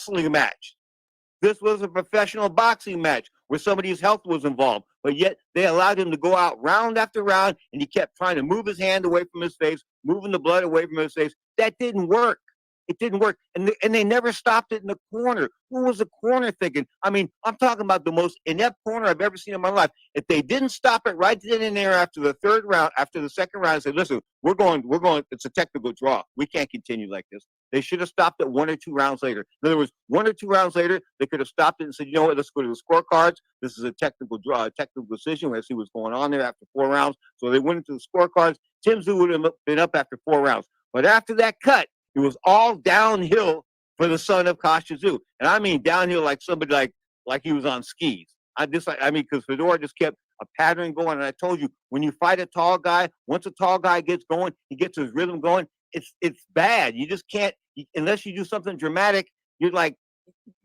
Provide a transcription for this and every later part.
wrestling match. This was a professional boxing match where somebody's health was involved, but yet they allowed him to go out round after round, and he kept trying to move his hand away from his face, moving the blood away from his face. That didn't work. It didn't work, and they never stopped it in the corner. Who was the corner thinking? I mean, I'm talking about the most inept corner I've ever seen in my life. If they didn't stop it right then and there after the third round, after the second round, and said, "Listen, we're going. It's a technical draw. We can't continue like this." They should have stopped it 1 or 2 rounds later. In other words, 1 or 2 rounds later, they could have stopped it and said, "You know what? Let's go to the scorecards. This is a technical draw, a technical decision. Let's see what's going on there after 4 rounds." So they went into the scorecards. Tim Tszyu would have been up after 4 rounds, but after that cut, it was all downhill for the son of Kostya Tszyu, and I mean downhill like somebody like he was on skis. Because Fedor just kept a pattern going, and I told you, when you fight a tall guy, once a tall guy gets going, he gets his rhythm going. It's bad. You just can't unless you do something dramatic. You're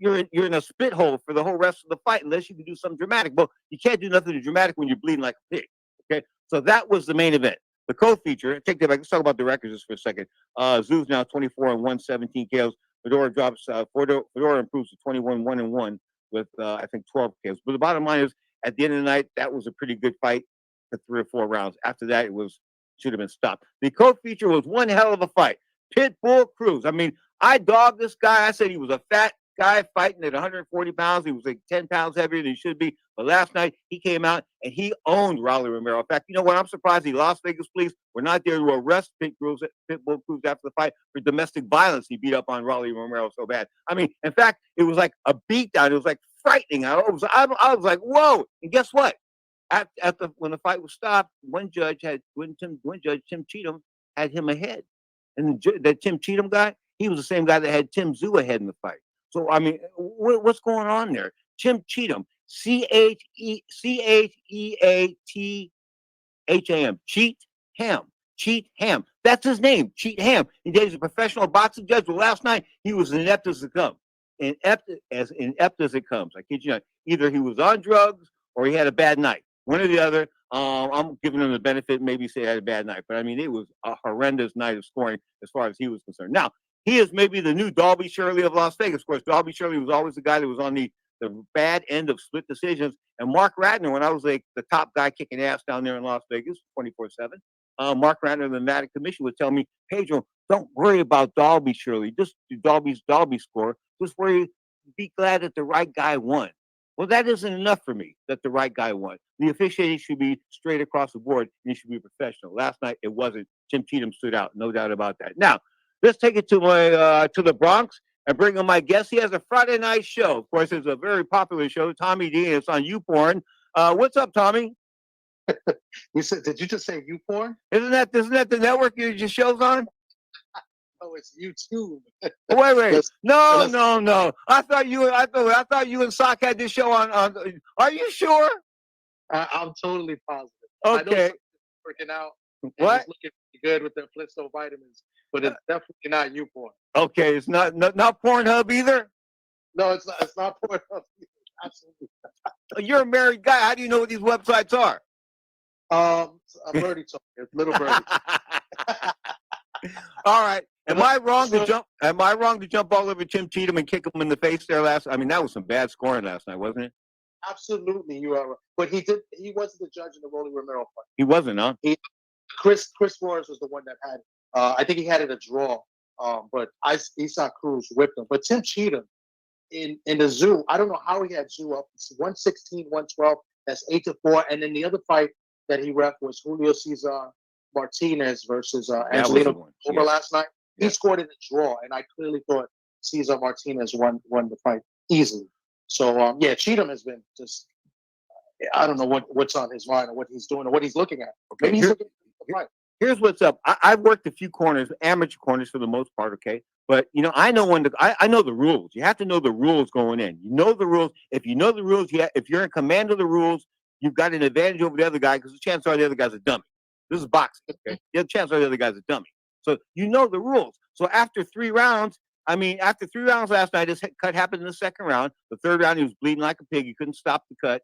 in a spit hole for the whole rest of the fight unless you can do something dramatic. But you can't do nothing dramatic when you're bleeding like a pig. Okay, so that was the main event. The co-feature. Take that back. Let's talk about the records just for a second. Tszyu's now 24-1, 17 KOs. Fedor drops. Fedor improves to 21-1-1 with I think 12 KOs. But the bottom line is, at the end of the night, that was a pretty good fight for 3 or 4 rounds. After that, it should have been stopped. The co-feature was one hell of a fight. Pitbull Cruz. I mean, I dogged this guy. I said he was a fat guy fighting at 140 pounds. He was like 10 pounds heavier than he should be. But last night, he came out and he owned Rolly Romero. In fact, you know what? I'm surprised the Las Vegas police were not there to arrest Pitbull Cruz after the fight for domestic violence. He beat up on Rolly Romero so bad. I mean, in fact, it was like a beatdown. It was like frightening. I was like, whoa. And guess what? When the fight was stopped, Tim Cheatham had him ahead. And that Tim Cheatham guy, he was the same guy that had Tim Tszyu ahead in the fight. So, I mean, what's going on there? Tim Cheatham, Cheatham, Cheat Ham. That's his name, Cheat Ham. He's a professional boxing judge, but last night he was inept as it comes. Inept as it comes. I kid you not. Either he was on drugs or he had a bad night. One or the other. I'm giving him the benefit. Maybe say he had a bad night, but I mean, it was a horrendous night of scoring as far as he was concerned. Now, he is maybe the new Dalby Shirley of Las Vegas. Of course, Dalby Shirley was always the guy that was on the bad end of split decisions. And Mark Ratner, when I was like the top guy kicking ass down there in Las Vegas, 24/7, Mark Ratner of the Nevada Commission would tell me, "Pedro, don't worry about Dalby Shirley. Just do Dalby score. Just be glad that the right guy won." Well, that isn't enough for me that the right guy won. The officiating should be straight across the board, and it should be professional. Last night, it wasn't. Tim Cheatham stood out, no doubt about that. Now, let's take it to the Bronx and bring on my guest. He has a Friday night show. Of course, it's a very popular show, Tommy D, and it's on YouPorn. What's up, Tommy? Did you just say YouPorn? Isn't that the network your show's on? Oh, it's YouTube. Wait. No. I thought you and Sock had this show on. Are you sure? I'm totally positive. Okay. I know it's working out. What? It's looking good with the Flintstone vitamins, but it's definitely not YouPorn. Okay, it's not Pornhub either. No, it's not. It's not Pornhub. Absolutely. You're a married guy. How do you know what these websites are? A birdie told me. It's little birdie. All right. Am I wrong to jump all over Tim Cheatham and kick him in the face there last? I mean, that was some bad scoring last night, wasn't it? Absolutely, you are right. But he wasn't the judge in the Rolly Romero fight. He wasn't, huh? Chris Flores was the one that had. I think he had it a draw. But Isaac Cruz whipped him. But Tim Cheatham in the Tszyu, I don't know how he had Tszyu up. It's 116, 112. That's 8-4. And then the other fight that he ref was Julio Cesar Martinez versus Angelino over last night. He scored in a draw, and I clearly thought Cesar Martinez won the fight easily. So Cheatham has been just. I don't know what's on his mind or what he's doing or what he's looking at. Okay, maybe he's looking at the fight. Here's what's up. I've worked a few corners, amateur corners for the most part, okay? But, I know I know the rules. You have to know the rules going in. You know the rules. If you know the rules, if you're in command of the rules, you've got an advantage over the other guy because the chances are the other guy's a dummy. This is boxing, okay? The chances are the other guy's a dummy. So you know the rules. So after 3 rounds last night, this cut happened in the second round. The third round, he was bleeding like a pig. He couldn't stop the cut.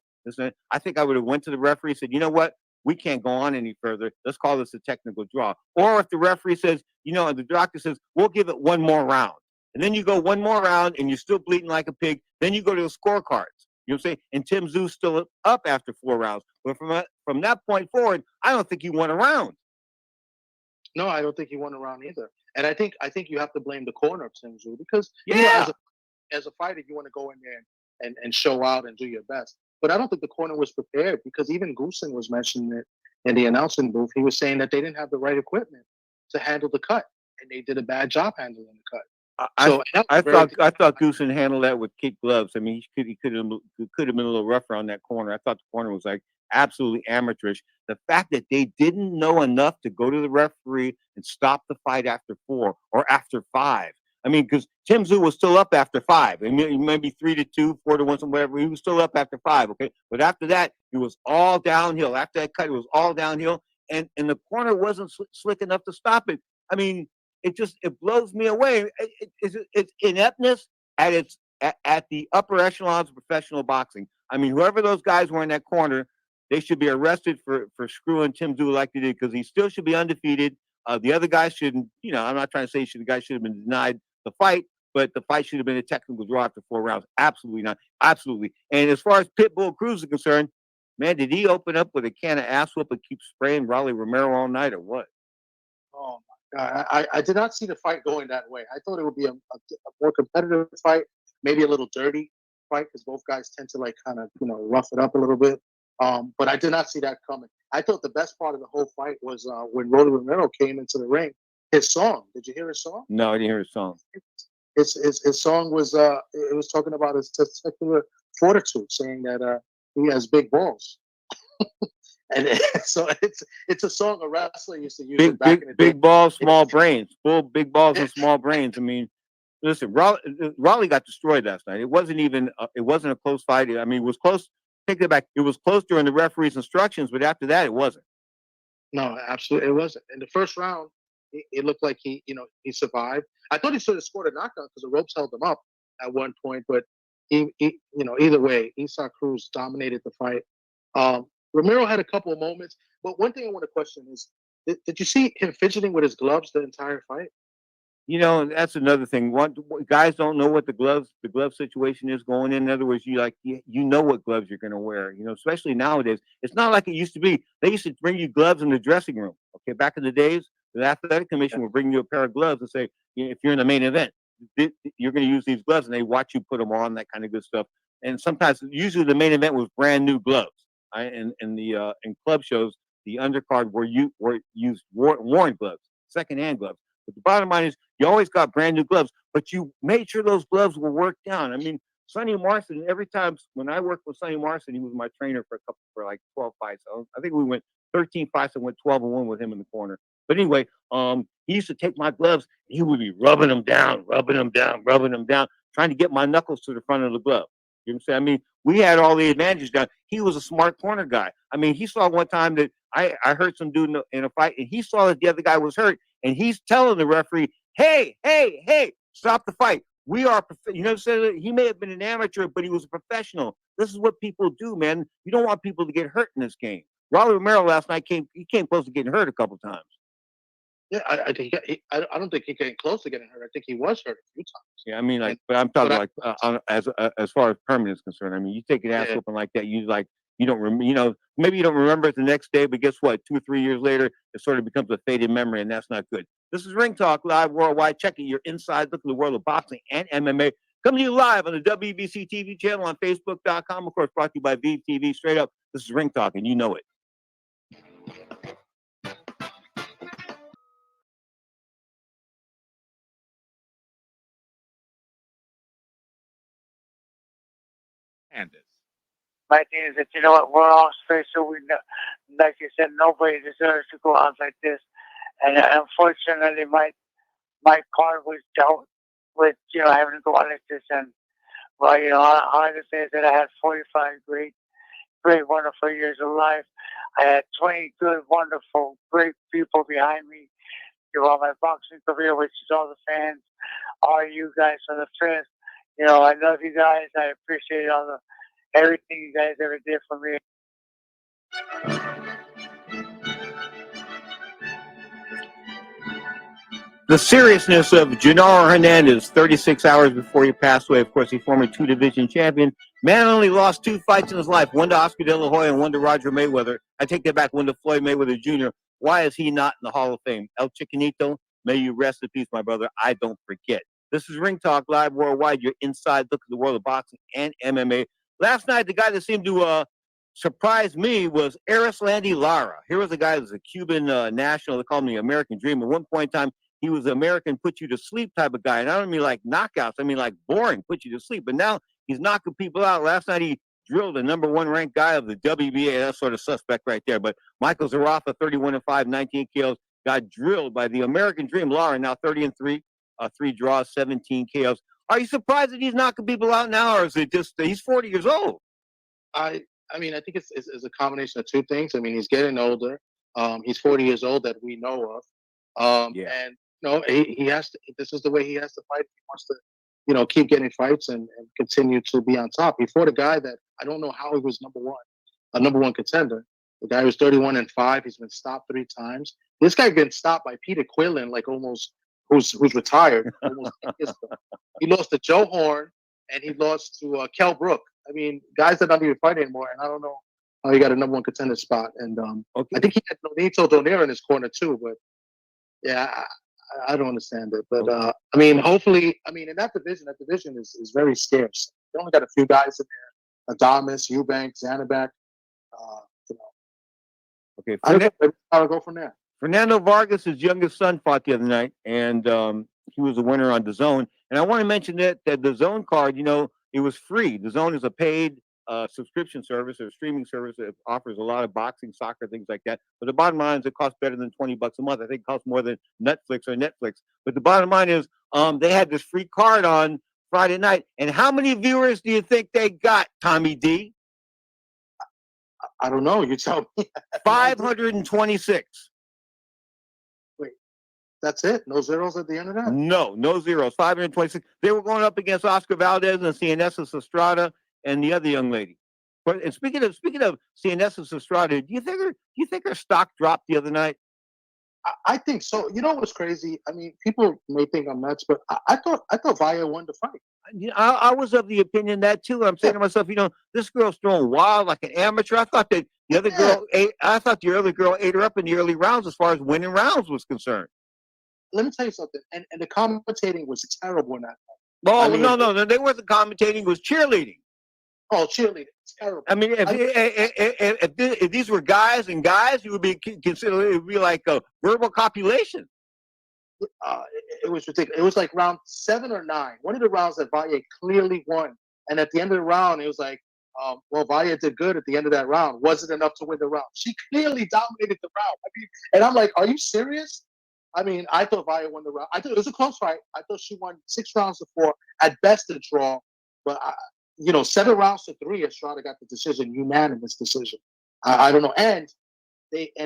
I think I would have went to the referee and said, you know what? We can't go on any further. Let's call this a technical draw. Or if the referee says, and the doctor says, we'll give it one more round. And then you go one more round and you're still bleeding like a pig. Then you go to the scorecards. You know what I'm saying? And Tim Tszew's still up after 4 rounds. But from that point forward, I don't think he won a round. No, I don't think he won a round either. And I think you have to blame the corner of Tim Tszyu because Yeah. as a fighter, you want to go in there and show out and do your best. But I don't think the corner was prepared because even Goosen was mentioning it in the announcing booth. He was saying that they didn't have the right equipment to handle the cut, and they did a bad job handling the cut. I So that I was very thought Goosen handled that with kid gloves. I mean, he could have been a little rougher on that corner. I thought the corner was like absolutely amateurish. The fact that they didn't know enough to go to the referee and stop the fight after 4 or after 5. I mean, because Tim Tszyu was still up after 5. I mean, maybe 3-2, 4-1, some whatever. He was still up after 5. Okay, but after that, it was all downhill. After that cut, it was all downhill, and the corner wasn't slick enough to stop it. I mean, it blows me away. It's ineptness at the upper echelons of professional boxing. I mean, whoever those guys were in that corner, they should be arrested for screwing Tim Tszyu like they did because he still should be undefeated. The other guys shouldn't. I'm not trying to say the guy should have been denied the fight, but the fight should have been a technical draw after 4 rounds. Absolutely not. Absolutely. And as far as Pitbull Cruz is concerned, man, did he open up with a can of ass whoop and keep spraying Raleigh Romero all night or what? Oh my God. I did not see the fight going that way. I thought it would be a more competitive fight, maybe a little dirty fight because both guys tend to like kind of rough it up a little bit. But I did not see that coming. I thought the best part of the whole fight was when Rolly Romero came into the ring. His song. Did you hear his song? No, I didn't hear his song. His song was it was talking about his testicular fortitude, saying that he has big balls. And so it's a song a wrestler used to use it back in the day. Big balls, small brains. Full big balls and small brains. I mean, listen, Raleigh got destroyed last night. It wasn't even. It wasn't a close fight. I mean, it was close. Take that back. It was close during the referee's instructions, but after that, it wasn't. No, absolutely, it wasn't. In the first round, it looked like he survived. I thought he should have scored a knockout because the ropes held him up at one point, but either way, Isaac Cruz dominated the fight. Romero had a couple of moments, but one thing I want to question is, did you see him fidgeting with his gloves the entire fight? That's another thing. Guys don't know what the glove situation is going in. In other words, you know what gloves you're going to wear. Especially nowadays, it's not like it used to be. They used to bring you gloves in the dressing room. Okay, back in the days, the athletic commission would bring you a pair of gloves and say, if you're in the main event, you're going to use these gloves, and they watch you put them on, that kind of good stuff. And sometimes, usually, the main event was brand new gloves. Right? And in club shows, the undercard were used worn gloves, secondhand gloves. But the bottom line is, you always got brand new gloves, but you made sure those gloves were worked down. I mean, Sonny Marston, every time when I worked with Sonny Marston, he was my trainer for like 12 fights. I think we went 13 fights and went 12-1 with him in the corner. But anyway, he used to take my gloves and he would be rubbing them down, trying to get my knuckles to the front of the glove. You know what I'm saying? I mean, we had all the advantages down. He was a smart corner guy. I mean, he saw one time that I hurt some dude in a fight, and he saw that the other guy was hurt, and he's telling the referee, hey, hey, hey, stop the fight. We are, he may have been an amateur, but he was a professional. This is what people do, man. You don't want people to get hurt in this game. Raleigh Romero last night came close to getting hurt a couple times. Yeah, I think I don't think he came close to getting hurt. I think he was hurt a few times. Yeah, I mean, but I'm talking as far as permanent is concerned. I mean, you take an ass whooping like that, you don't remember. Maybe you don't remember it the next day, but guess what? 2 or 3 years later, it sort of becomes a faded memory, and that's not good. This is Ring Talk Live Worldwide. Check it. Your inside look at the world of boxing and MMA. Coming to you live on the WBC TV channel on Facebook.com. Of course, brought to you by VTV. Straight up, this is Ring Talk, and you know it. My thing is that we're all special. We know, like you said, nobody deserves to go out like this. And unfortunately, my card was dealt with having to go out like this. And well, all I can say is that I had 45 great, wonderful years of life. I had 20 good, wonderful, great people behind me throughout my boxing career, which is all the fans, all you guys from the fans. I love you guys. I appreciate everything you guys ever did for me. The seriousness of Genaro Hernandez, 36 hours before he passed away. Of course, he former two-division champion. Man only lost 2 fights in his life, one to Oscar De La Hoya and one to Roger Mayweather. I take that back, one to Floyd Mayweather Jr. Why is he not in the Hall of Fame? El Chicanito, may you rest in peace, my brother. I don't forget. This is Ring Talk Live Worldwide, your inside look at the world of boxing and MMA. Last night, the guy that seemed to surprised me was Landy Lara. Here was a guy that was a Cuban national. They called him the American Dream. At one point in time, he was the American put you to sleep type of guy. And I don't mean like knockouts. I mean like boring, put you to sleep. But now he's knocking people out. Last night he drilled the number 1 ranked guy of the WBA. That's sort of suspect right there. But Michael Zarafa, 31-5, 19 KOs, got drilled by the American Dream. Lara now 30-3, 3 draws, 17 KOs. Are you surprised that he's knocking people out now, or is it just he's 40 years old? I mean, I think it's a combination of two things. I mean, he's getting older. He's 40 years old that we know of. And he has to. This is the way he has to fight if he wants to, keep getting fights and continue to be on top. He fought a guy that I don't know how he was a number one contender. The guy was 31-5. He's been stopped 3 times. This guy been stopped by Peter Quillen, like almost who's retired. Almost he lost to Joe Horn and he lost to Kell Brook. I mean, guys that don't even fight anymore, and I don't know how he got a number 1 contender spot. And I think he had Nonito Donaire in his corner too. But yeah, I don't understand it. But I mean, hopefully, in that division is very scarce. They only got a few guys in there: Adames, Eubank, Zanabek. Okay, I don't know how to go from there. Fernando Vargas, his youngest son, fought the other night, and he was a winner on DAZN. And I want to mention that the DAZN card, it was free. DAZN is a paid subscription service or streaming service that offers a lot of boxing, soccer, things like that. But the bottom line is it costs better than $20 a month. I think it costs more than Netflix. But the bottom line is they had this free card on Friday night. And how many viewers do you think they got, Tommy D? I don't know. You tell me. 526. Wait, that's it? No zeros at the end of that? No zeros. 526. They were going up against Oscar Valdez and Cienesis Estrada and the other young lady. But and speaking of Cienesis Estrada, do you think her stock dropped the other night? I think so. You know what's crazy? I mean, people may think I'm nuts, but I thought Vaya won the fight. I was of the opinion that too. I'm saying to myself, this girl's throwing wild like an amateur. I thought that the other girl ate her up in the early rounds as far as winning rounds was concerned. Let me tell you something. And the commentating was terrible in that fight. No. They wasn't commentating. It was cheerleading. Oh, cheerleading. It's terrible. I mean, if these were guys, you would be considered. It would be like a verbal copulation. It was ridiculous. It was like round 7 or 9. One of the rounds that Valle clearly won. And at the end of the round, it was like, Valle did good at the end of that round. Wasn't enough to win the round. She clearly dominated the round. And I'm like, are you serious? I mean, I thought Valle won the round. I thought it was a close fight. I thought she won 6 rounds to 4. At best, a draw. But, 7 rounds to 3, Estrada got the decision, unanimous decision. I don't know. And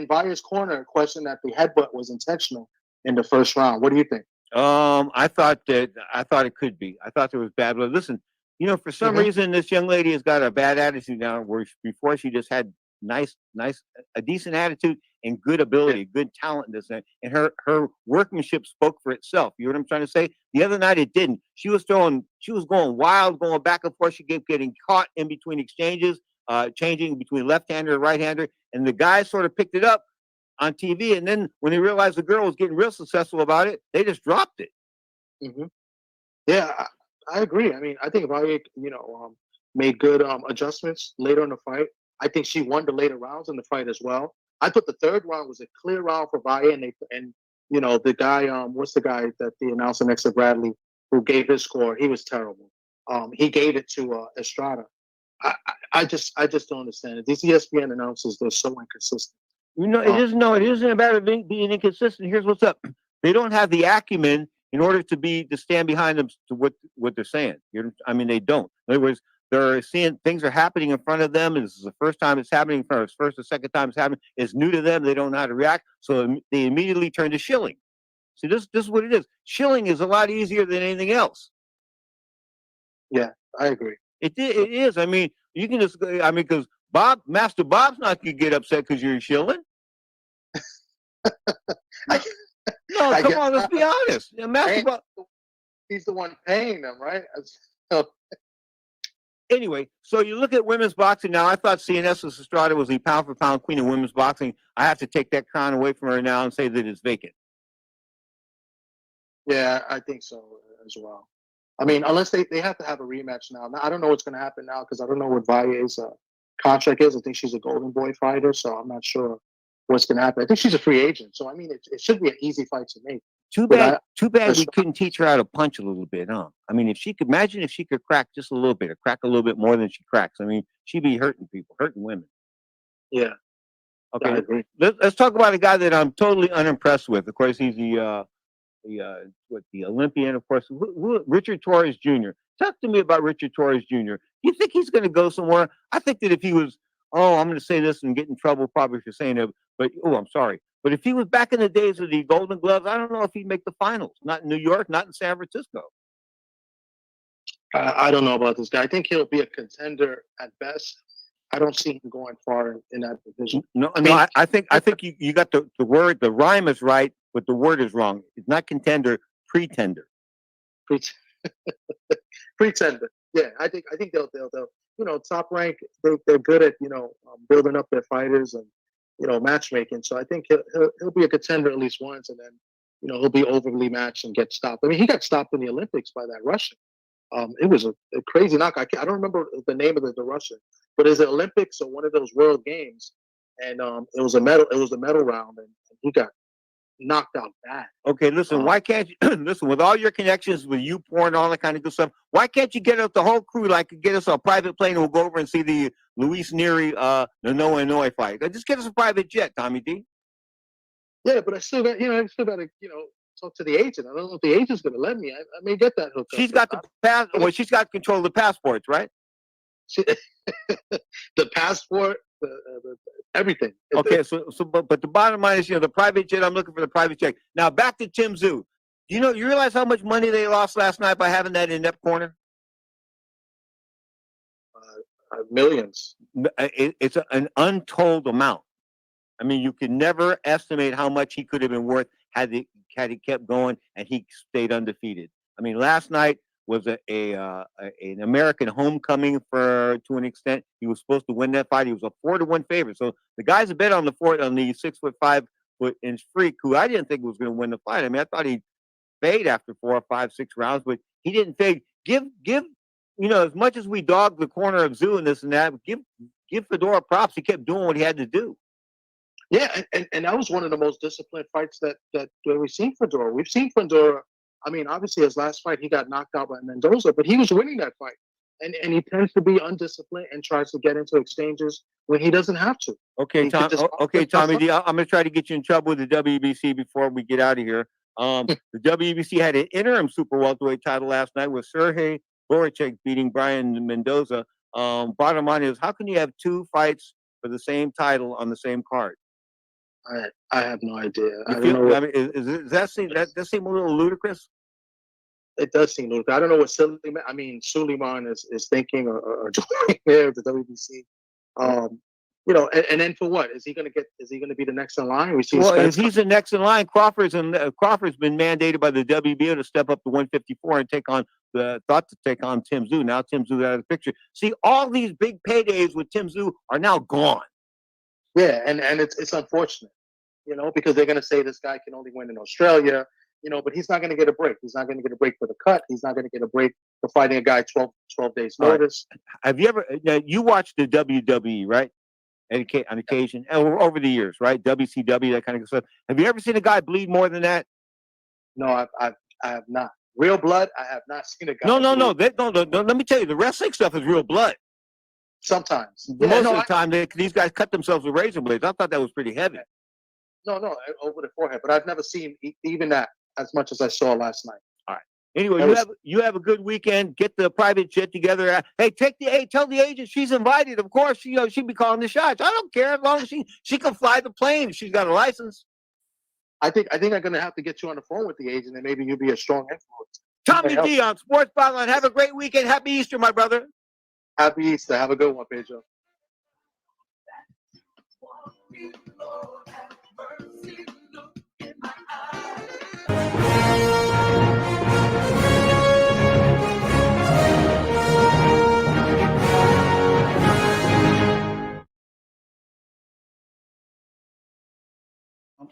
Valle's corner questioned that the headbutt was intentional in the first round. What do you think? I thought it could be. I thought there was bad blood. Listen, for some reason, this young lady has got a bad attitude now. Where before she just had a decent attitude and good ability, good talent in this thing, and her workmanship spoke for itself. You know what I'm trying to say? The other night it didn't. She was going wild, going back and forth. She kept getting caught in between exchanges, changing between left-hander and right-hander, and the guy sort of picked it up on TV, and then when they realized the girl was getting real successful about it, they just dropped it. Mm-hmm. Yeah, I agree. I mean, I think Valle, made good adjustments later in the fight. I think she won the later rounds in the fight as well. I thought the third round was a clear round for Valle, and the guy, what's the guy that the announcer next to Bradley who gave his score? He was terrible. He gave it to Estrada. I just don't understand it. These ESPN announcers, they're so inconsistent. It isn't about being inconsistent. Here's what's up. They don't have the acumen in order to stand behind them to what they're saying. They don't. In other words, they're seeing things are happening in front of them. This is the first time it's happening. First or second time it's happening. It's new to them. They don't know how to react. So they immediately turn to shilling. See, this is what it is. Shilling is a lot easier than anything else. Yeah, I agree. It is. I mean, you can just. Because Master Bob's not going to get upset because you're shilling. No, No, I come guess on, let's be honest. Basketball. he's the one paying them, right? So, Anyway, so you look at women's boxing now. I thought CNS Estrada was the pound for pound queen of women's boxing. I have to take that crown away from her now and say that it's vacant. yeah, I think so as well. I mean, unless they have to have a rematch now. Now I don't know what's going to happen now because I don't know what Valle's contract is. I think she's a Golden Boy fighter, so I'm not sure what's going to happen. I think she's a free agent, so I mean, it should be an easy fight to make. Too bad. Too bad we couldn't teach her how to punch a little bit, huh? I mean, if she could imagine if she could crack just a little bit, or crack a little bit more than she cracks. I mean, she'd be hurting people, hurting women. Yeah. Okay. I agree. Let's talk about a guy that I'm totally unimpressed with. Of course, he's the Olympian, of course, Richard Torres Jr. Talk to me about Richard Torres Jr. Do you think he's going to go somewhere? I think that if he was, I'm going to say this and get in trouble probably for saying it, but I'm sorry. But if he was back in the days of the Golden Gloves, I don't know if he'd make the finals. Not in New York, not in San Francisco. I don't know about this guy. I think he'll be a contender at best. I don't see him going far in that division. I think you got the word, the rhyme is right, but the word is wrong. It's not contender, pretender. Pretender. Yeah, I think they'll top rank. They're good at building up their fighters and matchmaking. So I think he'll be a contender at least once, and then he'll be overly matched and get stopped. I mean, he got stopped in the Olympics by that Russian. It was a crazy knock. I don't remember the name of the Russian, but it's an Olympics or one of those World Games, and it was a medal. It was a medal round, and he got knocked out bad. Okay, listen. Why can't you listen with all your connections with you porn, all that kind of good stuff? Why can't you get us the whole crew, like get us a private plane and we'll go over and see the Luis Neri Noah Inoue fight? Just get us a private jet, Tommy D. Yeah, but I still got to talk to the agent. I don't know if the agent's going to let me. I may get that hook. She's got the pass. Well, she's got control of the passports, right? The passport, everything. Okay, but the bottom line is, the private jet. I'm looking for the private jet. Now back to Tim Tszyu. You realize how much money they lost last night by having that in that corner? Millions. It's an untold amount. I mean, you could never estimate how much he could have been worth had he kept going and he stayed undefeated. I mean, last night was an American homecoming to an extent. He was supposed to win that fight. He was a 4-1 favorite. So the guys that bet on the 6'5" freak, who I didn't think was going to win the fight. I mean, I thought he'd fade after 4, 5, 6 rounds, but he didn't fade. Give as much as we dogged the corner of Tszyu and this and that, give Fedor props. He kept doing what he had to do. Yeah, and that was one of the most disciplined fights that we've seen Fedor. We've seen Fedor. I mean, obviously, his last fight, he got knocked out by Mendoza, but he was winning that fight. And he tends to be undisciplined and tries to get into exchanges when he doesn't have to. Okay, Tommy D, I'm going to try to get you in trouble with the WBC before we get out of here. The WBC had an interim super welterweight title last night with Sergey Boracek beating Brian Mendoza. Bottom line is, how can you have two fights for the same title on the same card? I have no idea. Does that seem a little ludicrous? It does seem ludicrous. I don't know what Suleiman is thinking or doing there at the WBC. And then for what? Is he going to be the next in line? If he's the next in line, Crawford's been mandated by the WBO to step up to 154 and take on Tim Tszyu. Now Tim Tszyu out of the picture. See, all these big paydays with Tim Tszyu are now gone. Yeah, and it's unfortunate, because they're going to say this guy can only win in Australia, but he's not going to get a break. He's not going to get a break for the cut. He's not going to get a break for fighting a guy 12 days notice. Right. Have you ever? You watched the WWE, right? On occasion, over the years, right? WCW, that kind of stuff. Have you ever seen a guy bleed more than that? No, I have not. Real blood, I have not seen a guy. No. Let me tell you, the wrestling stuff is real blood. Sometimes. Most of the time, these guys cut themselves with razor blades. I thought that was pretty heavy. No, over the forehead. But I've never seen even that as much as I saw last night. All right. Anyway, you have a good weekend. Get the private jet together. Hey, tell the agent she's invited. Of course, she'll be calling the shots. I don't care as long as she can fly the plane. She's got a license. I think I'm going to have to get you on the phone with the agent, and maybe you'll be a strong influence. Tommy D on Sports Byline. Have a great weekend. Happy Easter, my brother. Happy Easter. Have a good one, Pedro. Lord, have mercy, look in my eyes.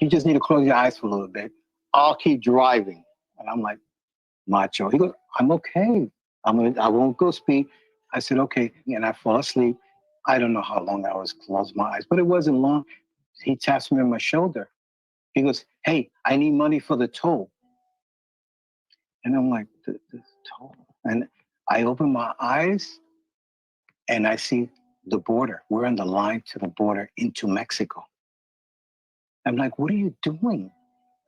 you just need to close your eyes for a little bit. I'll keep driving. And I'm like, Macho. He goes, I'm okay. I won't go speed. I said, okay. And I fall asleep. I don't know how long I was closed my eyes, but it wasn't long. He taps me on my shoulder. He goes, hey, I need money for the toll. And I'm like, the toll? And I open my eyes and I see the border. We're on the line to the border into Mexico. I'm like, what are you doing?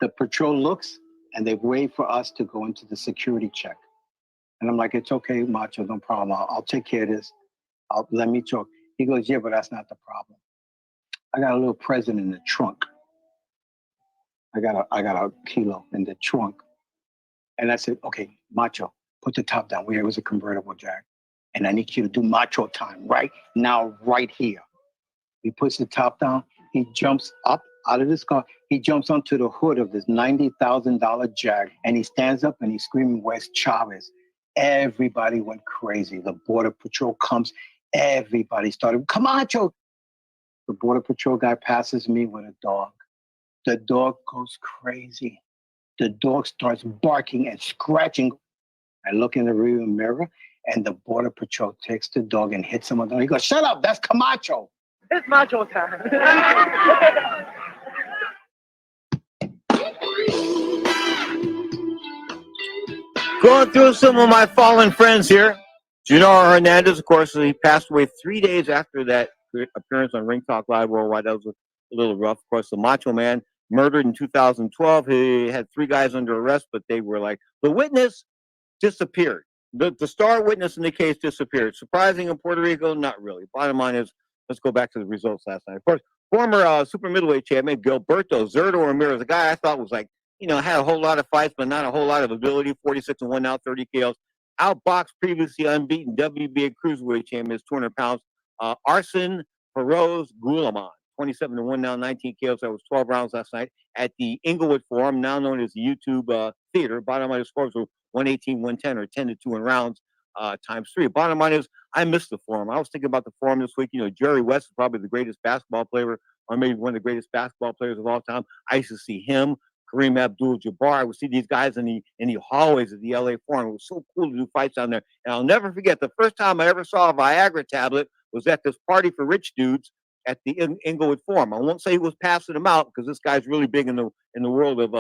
The patrol looks and they wait for us to go into the security check. And I'm like, it's okay, Macho, no problem. I'll take care of this. Let me talk. He goes, yeah, but that's not the problem. I got a little present in the trunk. I got a kilo in the trunk. And I said, okay, Macho, put the top down. It was a convertible, Jack. And I need you to do Macho time right now, right here. He puts the top down. He jumps up out of this car. He jumps onto the hood of this $90,000 Jag. And he stands up and he's screaming, where's Chavez? Everybody went crazy. The Border Patrol comes. Everybody started, come on, Joe. The Border Patrol guy passes me with a dog. The dog goes crazy. The dog starts barking and scratching. I look in the rearview mirror and the Border Patrol takes the dog and hits him on the He goes, shut up, that's Camacho. It's Macho time. Going through some of my fallen friends here. Pedro Fernandez, of course, he passed away 3 days after that appearance on Ringtalk Live Worldwide. That was a little rough. Of course, the Macho Man, murdered in 2012. He had 3 guys under arrest, but they were like, the witness disappeared. The star witness in the case disappeared. Surprising in Puerto Rico? Not really. Bottom line is, let's go back to the results last night. Of course, former super middleweight champion Gilberto Zurdo Ramirez, a guy I thought was like, had a whole lot of fights, but not a whole lot of ability. 46-1 now, 30 KOs. Outboxed previously unbeaten WBA cruiserweight champion, 200 pounds. Arsen Feroz Gulaman, 27-1 now, 19 KOs. That was 12 rounds last night at the Inglewood Forum, now known as the YouTube Theater. Bottom line, the scores were 118, 110, or 10-2 in rounds times 3. Bottom line is, I missed the Forum. I was thinking about the Forum this week. Jerry West is probably the greatest basketball player, or maybe one of the greatest basketball players of all time. I used to see him. Kareem Abdul-Jabbar. I would see these guys in the hallways of the LA Forum. It was so cool to do fights down there. And I'll never forget, the first time I ever saw a Viagra tablet was at this party for rich dudes at the Inglewood Forum. I won't say he was passing them out because this guy's really big in the world of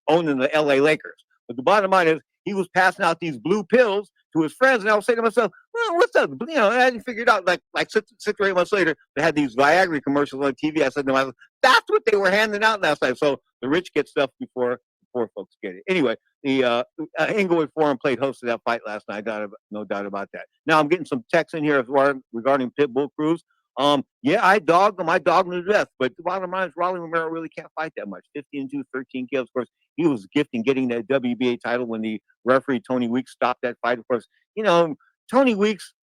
owning the LA Lakers. But the bottom line is, he was passing out these blue pills to his friends, and I was saying to myself, well, what's up? And I hadn't figured out, like 6 or 8 months later, they had these Viagra commercials on TV. I said to myself, that's what they were handing out last night. So the rich get stuff before poor folks get it. Anyway, the Inglewood Forum played host to that fight last night. No doubt about that. Now I'm getting some texts in here as well regarding Pitbull Cruz. Yeah, I dogged him. I dogged him to death. But the bottom line is, Rolly Romero really can't fight that much. 15-2, 13 kills. Of course, he was gifting getting that WBA title when the referee Tony Weeks stopped that fight. Of course, Tony Weeks.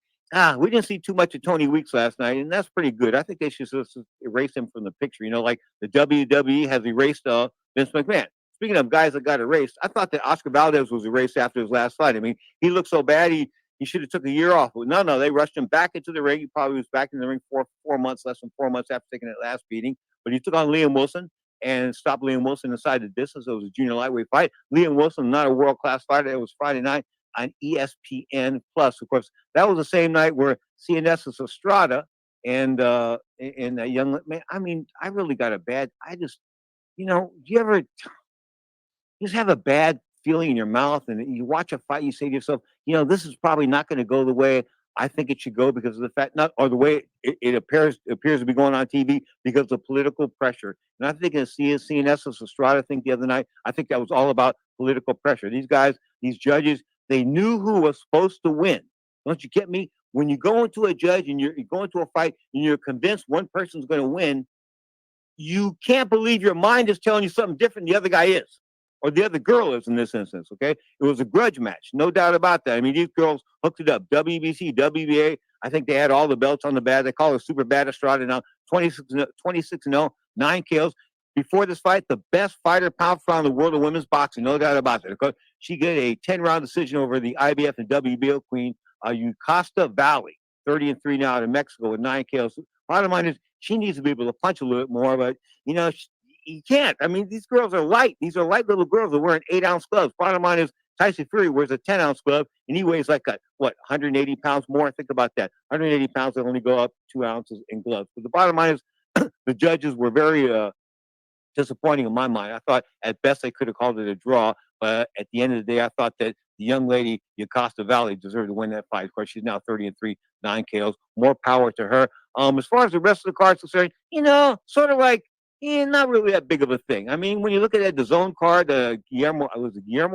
We didn't see too much of Tony Weeks last night, and that's pretty good. I think they should just erase him from the picture. Like the WWE has erased Vince McMahon. Speaking of guys that got erased, I thought that Oscar Valdez was erased after his last fight. I mean, he looked so bad. He should have took a year off. But no, they rushed him back into the ring. He probably was back in the ring less than 4 months after taking that last beating. But he took on Liam Wilson and stopped Liam Wilson inside the distance. It was a junior lightweight fight. Liam Wilson, not a world-class fighter. It was Friday night on ESPN Plus. Of course, that was the same night where CNS's Estrada and that young man. I mean, I really got a bad. Do you ever just have a bad feeling in your mouth, and you watch a fight, you say to yourself, this is probably not going to go the way I think it should go because of the fact, or the way it appears to be going on TV because of political pressure. And I think in CNS's Estrada thing the other night, I think that was all about political pressure. These guys, these judges, they knew who was supposed to win. Don't you get me? When you go into a judge and you're going to a fight and you're convinced one person's going to win, you can't believe your mind is telling you something different than the other guy is, or the other girl is in this instance, okay? It was a grudge match, no doubt about that. I mean, these girls hooked it up. WBC, WBA, I think they had all the belts on the bat. They call it Super Bad Estrada now, 26-0, 9 kills. Before this fight, the best fighter pound for pound in the world of women's boxing, no doubt about it. Okay? She got a 10-round decision over the IBF and WBO queen, Yucasta Valley, 30-3 now in Mexico with 9 kills. Bottom line is, she needs to be able to punch a little bit more, but, you can't. I mean, these girls are light. These are light little girls. They're wearing 8-ounce gloves. Bottom line is Tyson Fury wears a 10-ounce glove, and he weighs like 180 pounds more. Think about that. 180 pounds will only go up 2 ounces in gloves. But the bottom line is the judges were very disappointing in my mind. I thought at best they could have called it a draw, but at the end of the day, I thought that the young lady, Yocosta Valley, deserved to win that fight. Of course, she's now 30-3, 9 KOs. More power to her. As far as the rest of the card's concerned, sort of like, not really that big of a thing. I mean, when you look at the zone card, Guillermo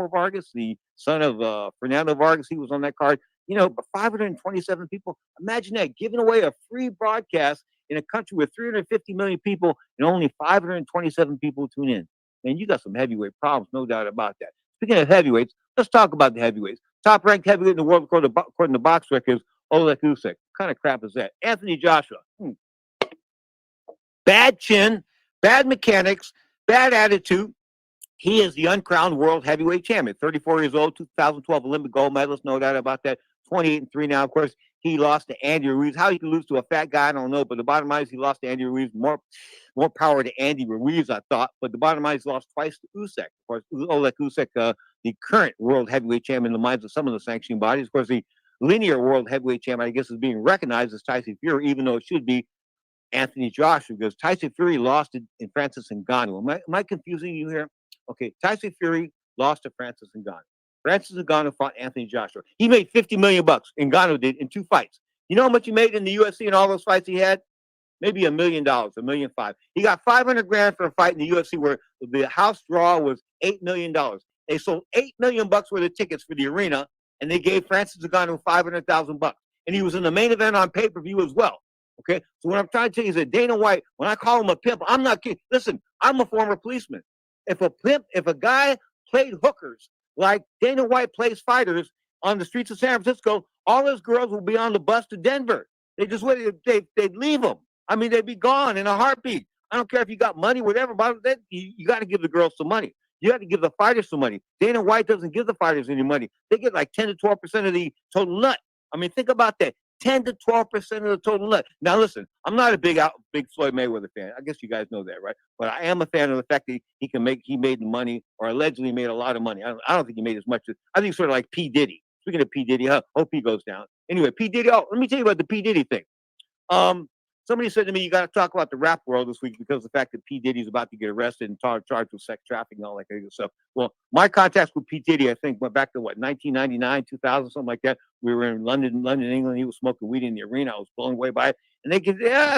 Vargas, the son of Fernando Vargas, he was on that card. 527 people. Imagine that, giving away a free broadcast in a country with 350 million people and only 527 people tune in. Man, you got some heavyweight problems, no doubt about that. Speaking of heavyweights, let's talk about the heavyweights. Top ranked heavyweight in the world according to box records, Oleg Usyk. What kind of crap is that? Anthony Joshua. Bad chin, bad mechanics, bad attitude. He is the uncrowned world heavyweight champion. 34 years old, 2012 Olympic gold medalist, no doubt about that. 28-3 now. Of course, he lost to Andy Ruiz. How he could lose to a fat guy, I don't know. But the bottom line is he lost to Andy Ruiz. More power to Andy Ruiz, I thought. But the bottom line is he lost twice to Usyk. Of course, Oleg Usyk, the current world heavyweight champion in the minds of some of the sanctioning bodies. Of course, the linear world heavyweight champion, I guess, is being recognized as Tyson Fury, even though it should be Anthony Joshua, because Tyson Fury lost in Francis Ngannou. Am I confusing you here? Okay, Tyson Fury lost to Francis Ngannou. Francis Ngannou fought Anthony Joshua. He made $50 million. Ngannou did in 2 fights. You know how much he made in the UFC in all those fights he had? Maybe $1 million, $1.5 million. He got $500,000 for a fight in the UFC where the house draw was $8 million. They sold $8 million worth of tickets for the arena, and they gave Francis Ngannou $500,000. And he was in the main event on pay-per-view as well. Okay, so what I'm trying to tell you is that Dana White, when I call him a pimp, I'm not kidding. Listen, I'm a former policeman. If a guy played hookers like Dana White plays fighters on the streets of San Francisco, all those girls will be on the bus to Denver. They'd leave them. I mean, they'd be gone in a heartbeat. I don't care if you got money, whatever, but you got to give the girls some money. You got to give the fighters some money. Dana White doesn't give the fighters any money. They get like 10 to 12% of the total nut. I mean, think about that. 10 to 12% of the total nut. Now, listen, I'm not a big Floyd Mayweather fan. I guess you guys know that, right? But I am a fan of the fact that he made money, or allegedly made a lot of money. I don't think he made as much as, I think sort of like P. Diddy. Speaking of P. Diddy, hope he goes down. Anyway, P. Diddy, let me tell you about the P. Diddy thing. Somebody said to me, you got to talk about the rap world this week because of the fact that P. Diddy's about to get arrested and charged with sex trafficking and all that kind of stuff. Well, my contacts with P. Diddy, I think, went back to 1999, 2000, something like that. We were in London, England. He was smoking weed in the arena. I was blown away by it. And I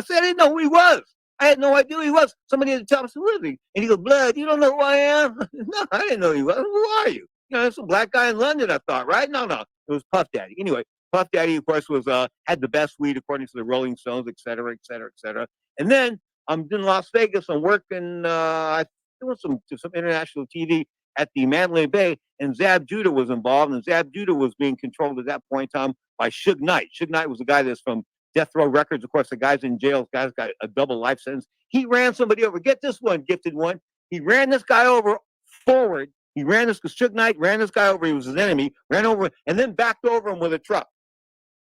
said, I didn't know who he was. I had no idea who he was. Somebody had to tell me, who is he? And he goes, Blood, you don't know who I am? No, I didn't know who he was. Who are you? It's a black guy in London, I thought, right? No. It was Puff Daddy. Anyway, Puff Daddy, of course, was had the best weed according to the Rolling Stones, et cetera, et cetera, et cetera. And then I'm in Las Vegas. I'm working, doing some international TV at the Mandalay Bay, and Zab Judah was involved, and Zab Judah was being controlled at that point in time by Suge Knight. Suge Knight was the guy that's from Death Row Records. Of course, the guy's in jail. The guy's got a double life sentence. He ran somebody over. Get this one, gifted one. He ran this guy over forward. He ran this, because Suge Knight ran this guy over. He was his enemy, ran over, and then backed over him with a truck.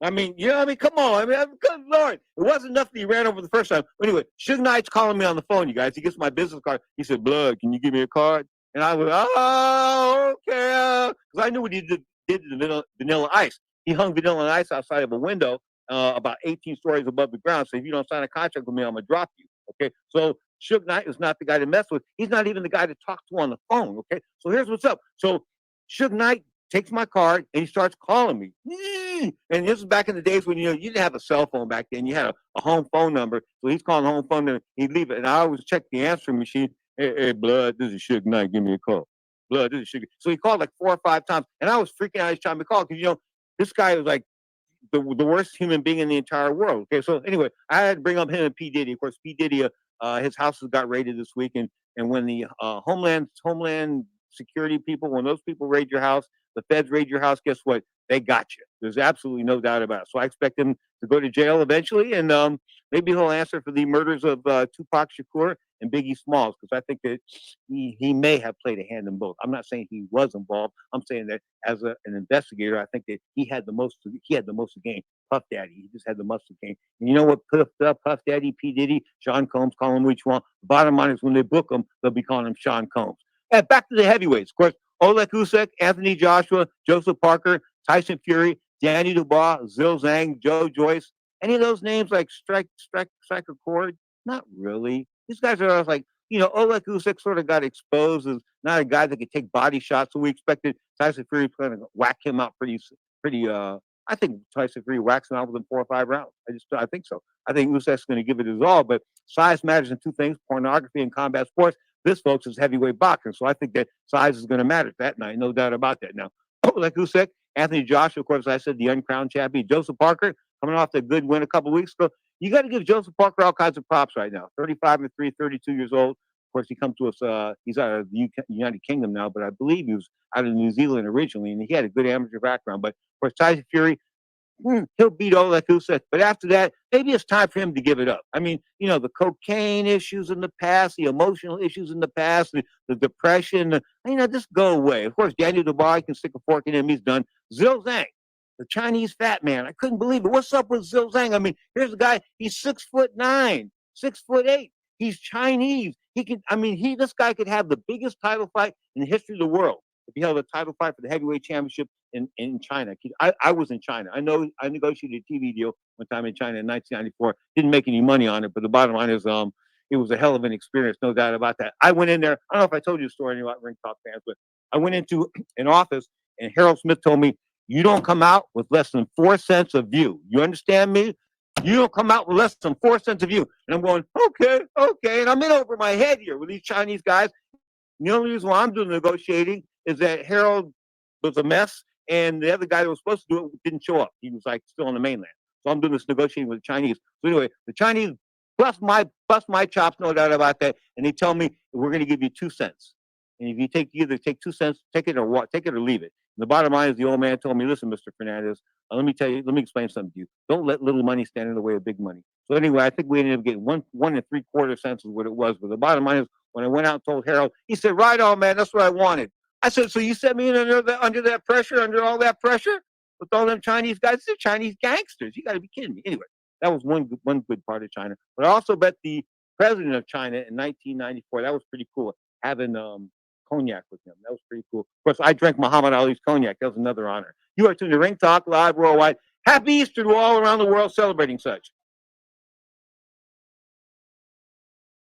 I mean, come on. Good Lord. It wasn't enough that he ran over the first time. Anyway, Suge Knight's calling me on the phone, you guys. He gets my business card. He said, Blood, can you give me a card? And I was, oh, okay. Because I knew what he did to Vanilla Ice. He hung Vanilla Ice outside of a window about 18 stories above the ground. So if you don't sign a contract with me, I'm going to drop you. Okay. So Suge Knight is not the guy to mess with. He's not even the guy to talk to on the phone. Okay. So here's what's up. So Suge Knight takes my card and he starts calling me. And this is back in the days when you didn't have a cell phone back then. You had a home phone number. So he's calling the home phone number. He'd leave it. And I always check the answering machine. Hey, Blood, this is Suge Knight. Give me a call. Blood, this is Suge. So he called like 4 or 5 times. And I was freaking out each time he called because, this guy was like the worst human being in the entire world. Okay, so anyway, I had to bring up him and P. Diddy. Of course, P. Diddy, his house got raided this week. And when the Homeland Security people, when those people raid your house, the feds raid your house, guess what? They got you. There's absolutely no doubt about it. So I expect him to go to jail eventually, and maybe he'll answer for the murders of Tupac Shakur and Biggie Smalls, because I think that he may have played a hand in both. I'm not saying he was involved. I'm saying that as an investigator, I think that he had the most to gain. Puff Daddy, he just had the most to gain. And you know what? Puff Daddy, P Diddy, Sean Combs, call him which one. The bottom line is when they book him, they'll be calling him Sean Combs. And back to the heavyweights, of course. Oleg Usyk, Anthony Joshua, Joseph Parker, Tyson Fury, Danny Dubois, Zil Zhang, Joe Joyce. Any of those names like strike a chord? Not really. These guys are like, Oleg Usyk sort of got exposed as not a guy that could take body shots, so we expected Tyson Fury to kind of whack him out pretty. I think Tyson Fury whacks him out within 4 or 5 rounds. I think so. I think Usyk's going to give it his all, but size matters in two things: pornography and combat sports. This, folks, is heavyweight boxing, so I think that size is going to matter that night, no doubt about that. Now, Oleg Usyk, Anthony Joshua, of course, I said the uncrowned champion, Joseph Parker, coming off the good win a couple weeks ago. You got to give Joseph Parker all kinds of props right now. 35-3, 32 years old. Of course, he comes to us. He's out of the United Kingdom now, but I believe he was out of New Zealand originally, and he had a good amateur background. But of course, Tyson Fury, he'll beat Oleg Usyk. But after that, maybe it's time for him to give it up. I mean, the cocaine issues in the past, the emotional issues in the past, the depression, just go away. Of course, Daniel Dubois can stick a fork in him. He's done. Zhou Zhang, the Chinese fat man. I couldn't believe it. What's up with Zhou Zhang? I mean, here's a guy. He's 6'9", 6'8". He's Chinese. This guy could have the biggest title fight in the history of the world if he held a title fight for the heavyweight championship in China. I was in China. I know I negotiated a TV deal one time in China in 1994. Didn't make any money on it, but the bottom line is, it was a hell of an experience, no doubt about that. I went in there. I don't know if I told you the story about Ringtalk fans, but I went into an office and Harold Smith told me, "You don't come out with less than 4 cents of view. You understand me? You don't come out with less than 4 cents of view." And I'm going, okay. And I'm in over my head here with these Chinese guys. And the only reason why I'm doing the negotiating is that Harold was a mess, and the other guy that was supposed to do it didn't show up. He was like still on the mainland. So I'm doing this negotiating with the Chinese. So anyway, the Chinese bust my chops, no doubt about that. And they tell me we're going to give you 2 cents. And if you either take 2 cents, take it or leave it. And the bottom line is the old man told me, "Listen, Mr. Fernandez, let me explain something to you. Don't let little money stand in the way of big money." So anyway, I think we ended up getting 1 3/4 cents is what it was. But the bottom line is, when I went out and told Harold, he said, "Right on, man, that's what I wanted." I said, "So you set me in under all that pressure with all them Chinese guys? They're Chinese gangsters. You got to be kidding me." Anyway, that was one good part of China. But I also met the president of China in 1994. That was pretty cool, having cognac with him. That was pretty cool. Of course, I drank Muhammad Ali's cognac. That was another honor. You are tuned to Ring Talk Live Worldwide. Happy Easter to all around the world celebrating such.